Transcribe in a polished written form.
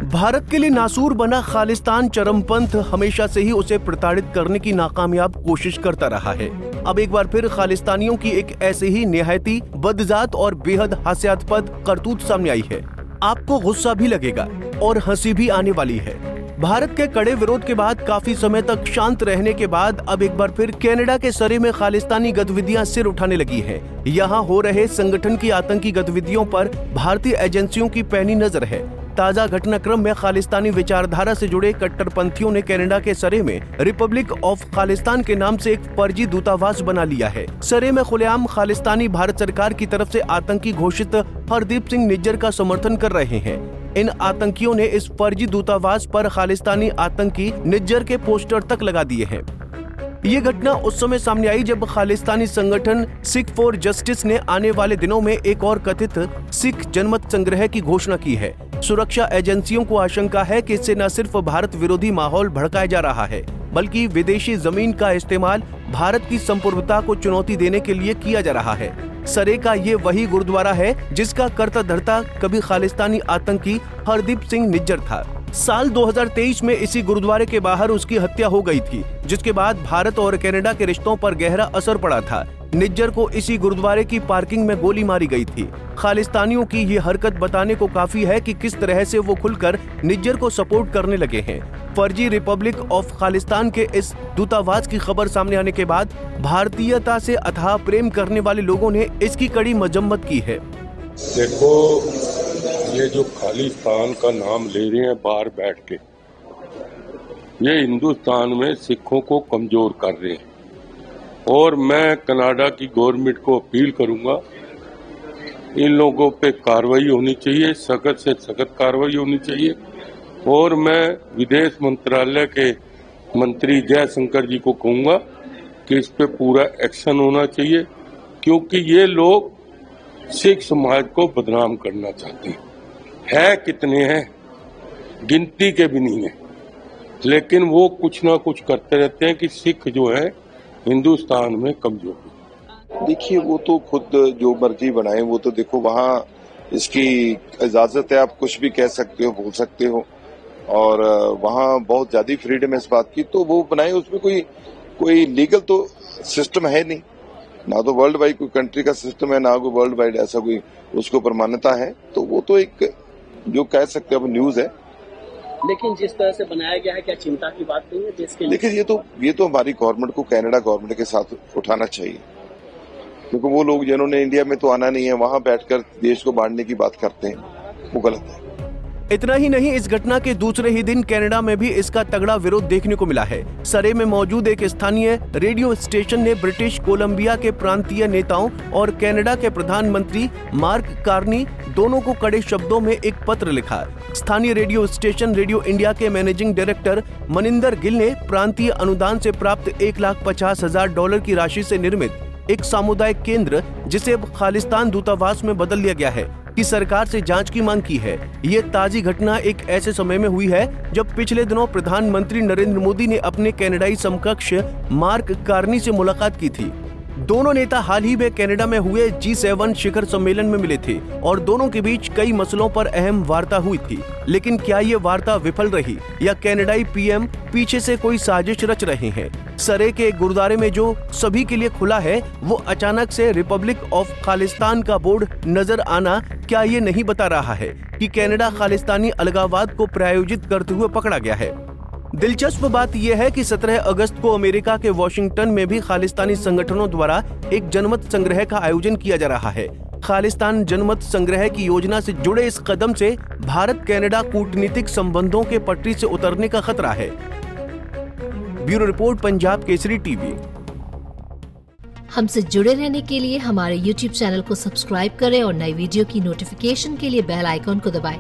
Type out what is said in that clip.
भारत के लिए नासूर बना खालिस्तान चरमपंथ हमेशा से ही उसे प्रताड़ित करने की नाकामयाब कोशिश करता रहा है। अब एक बार फिर खालिस्तानियों की एक ऐसे ही निहायती बदजात और बेहद हास्यास्पद करतूत सामने आई है। आपको गुस्सा भी लगेगा और हंसी भी आने वाली है। भारत के कड़े विरोध के बाद काफी समय तक शांत रहने के बाद अब एक बार फिर कनाडा के सरे में खालिस्तानी गतिविधियां सिर उठाने लगी हैं। यहाँ हो रहे संगठन की आतंकी गतिविधियों पर भारतीय एजेंसियों की पैनी नजर है। ताजा घटनाक्रम में खालिस्तानी विचारधारा से जुड़े कट्टरपंथियों ने कनाडा के सरे में रिपब्लिक ऑफ खालिस्तान के नाम से एक फर्जी दूतावास बना लिया है। सरे में खुलेआम खालिस्तानी भारत सरकार की तरफ से आतंकी घोषित हरदीप सिंह निज्जर का समर्थन कर रहे हैं। इन आतंकियों ने इस फर्जी दूतावास पर खालिस्तानी आतंकी निज्जर के पोस्टर तक लगा दिए हैं। ये घटना उस समय सामने आई जब खालिस्तानी संगठन सिख फॉर जस्टिस ने आने वाले दिनों में एक और कथित सिख जनमत संग्रह की घोषणा की है। सुरक्षा एजेंसियों को आशंका है कि इससे न सिर्फ भारत विरोधी माहौल भड़काया जा रहा है, बल्कि विदेशी जमीन का इस्तेमाल भारत की संप्रभुता को चुनौती देने के लिए किया जा रहा है। सरे का ये वही गुरुद्वारा है जिसका कर्ता धर्ता कभी खालिस्तानी आतंकी हरदीप सिंह निज्जर था। साल 2023 में इसी गुरुद्वारे के बाहर उसकी हत्या हो गई थी, जिसके बाद भारत और कनाडा के रिश्तों पर गहरा असर पड़ा था। निज्जर को इसी गुरुद्वारे की पार्किंग में गोली मारी गई थी। खालिस्तानियों की ये हरकत बताने को काफी है कि किस तरह से वो खुलकर निज्जर को सपोर्ट करने लगे हैं। फर्जी रिपब्लिक ऑफ खालिस्तान के इस दूतावास की खबर सामने आने के बाद भारतीयता से अथाह प्रेम करने वाले लोगों ने इसकी कड़ी मजम्मत की है। देखो, ये जो खालिस्तान का नाम ले रहे हैं बाहर बैठ के, ये हिंदुस्तान में सिखों को कमजोर कर रहे हैं। और मैं कनाडा की गवर्नमेंट को अपील करूंगा, इन लोगों पे कार्रवाई होनी चाहिए, सख्त से सख्त कार्रवाई होनी चाहिए। और मैं विदेश मंत्रालय के मंत्री जयशंकर जी को कहूंगा कि इस पे पूरा एक्शन होना चाहिए, क्योंकि ये लोग सिख समाज को बदनाम करना चाहते हैं। है कितने हैं, गिनती के भी नहीं है, लेकिन वो कुछ ना कुछ करते रहते हैं कि सिख जो है हिंदुस्तान में कमजोर। देखिए, वो तो खुद जो मर्जी बनाए, वो तो देखो वहाँ इसकी इजाजत है, आप कुछ भी कह सकते हो, बोल सकते हो, और वहाँ बहुत ज्यादा फ्रीडम है इस बात की, तो वो बनाए। उसमें कोई लीगल तो सिस्टम है नहीं, ना तो वर्ल्ड वाइड कोई कंट्री का सिस्टम है, ना कोई वर्ल्ड वाइड ऐसा कोई उसको ऊपर मान्यता है। तो वो तो एक जो कह सकते हो न्यूज है। लेकिन जिस तरह से बनाया गया है, क्या चिंता की बात नहीं है देश के लिए? लेकिन ये तो हमारी गवर्नमेंट को कनाडा गवर्नमेंट के साथ उठाना चाहिए, क्योंकि वो लोग जिन्होंने इंडिया में तो आना नहीं है, वहां बैठकर देश को बांटने की बात करते हैं, वो गलत है। इतना ही नहीं, इस घटना के दूसरे ही दिन कनाडा में भी इसका तगड़ा विरोध देखने को मिला है। सरे में मौजूद एक स्थानीय रेडियो स्टेशन ने ब्रिटिश कोलंबिया के प्रांतीय नेताओं और कनाडा के प्रधानमंत्री मार्क कार्नी दोनों को कड़े शब्दों में एक पत्र लिखा। स्थानीय रेडियो स्टेशन रेडियो इंडिया के मैनेजिंग डायरेक्टर मनिंदर गिल ने प्रांतीय अनुदान से प्राप्त $1,50,000 की राशि से निर्मित एक सामुदायिक केंद्र, जिसे अब खालिस्तान दूतावास में बदल लिया गया है, की सरकार से जांच की मांग की है। ये ताजी घटना एक ऐसे समय में हुई है जब पिछले दिनों प्रधानमंत्री नरेंद्र मोदी ने अपने कनाडाई समकक्ष मार्क कार्नी से मुलाकात की थी। दोनों नेता हाल ही में कनाडा में हुए G7 शिखर सम्मेलन में मिले थे और दोनों के बीच कई मसलों पर अहम वार्ता हुई थी। लेकिन क्या ये वार्ता विफल रही या कनाडाई पीएम पीछे से कोई साजिश रच रहे हैं? सरे के गुरुद्वारे में जो सभी के लिए खुला है, वो अचानक से रिपब्लिक ऑफ खालिस्तान का बोर्ड नजर आना क्या ये नहीं बता रहा है कि कनाडा खालिस्तानी अलगाववाद को प्रायोजित करते हुए पकड़ा गया है? दिलचस्प बात यह है कि 17 अगस्त को अमेरिका के वॉशिंगटन में भी खालिस्तानी संगठनों द्वारा एक जनमत संग्रह का आयोजन किया जा रहा है। खालिस्तान जनमत संग्रह की योजना से जुड़े इस कदम से भारत कनाडा कूटनीतिक संबंधों के पटरी से उतरने का खतरा है। Bureau report, Punjab Kesari TV. हमसे जुड़े रहने के लिए हमारे YouTube चैनल को सब्सक्राइब करें और नई वीडियो की नोटिफिकेशन के लिए बेल आइकॉन को दबाएं।